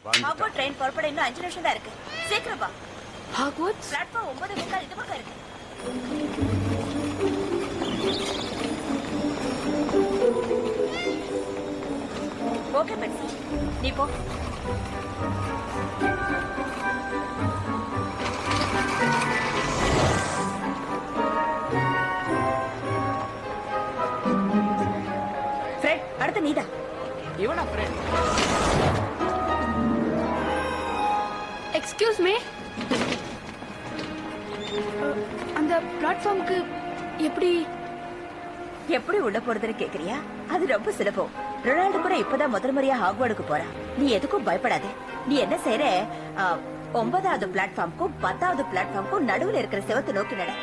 Hogwarts train புறப்பட இன்னும் 5 நிமிஷம் தான் இருக்கு. சீக்கிரம் வா. ஹாக்வர்ட்ஸ் பிளாட்ஃபார்ம் 9:45 இந்த பக்கம் இருக்கு. ஓகே பெட்சி, நீ போ. ஃப்ரெட், அடுத்து நீதான். இவனா ஃப்ரெண்ட்? எக்ஸ்கியூஸ் மீ, அந்த பிளாட்ஃபார்முக்கு எப்படி எப்படி உள்ள போறதுன்னு கேக்குறியா? அது ரொம்ப சுலபம். ரொனால்டு கூட இப்பதான் முதல் முறையா ஹாக்வர்டுக்கு போறான். நீ எதுக்கும் பயப்படாதே. நீ என்ன செய்யற, 9வது பிளாட்ஃபார்முக்கும் 10வது பிளாட்ஃபார்முக்கும் நடுவுல இருக்கிற செவத்தை நோக்கி நட.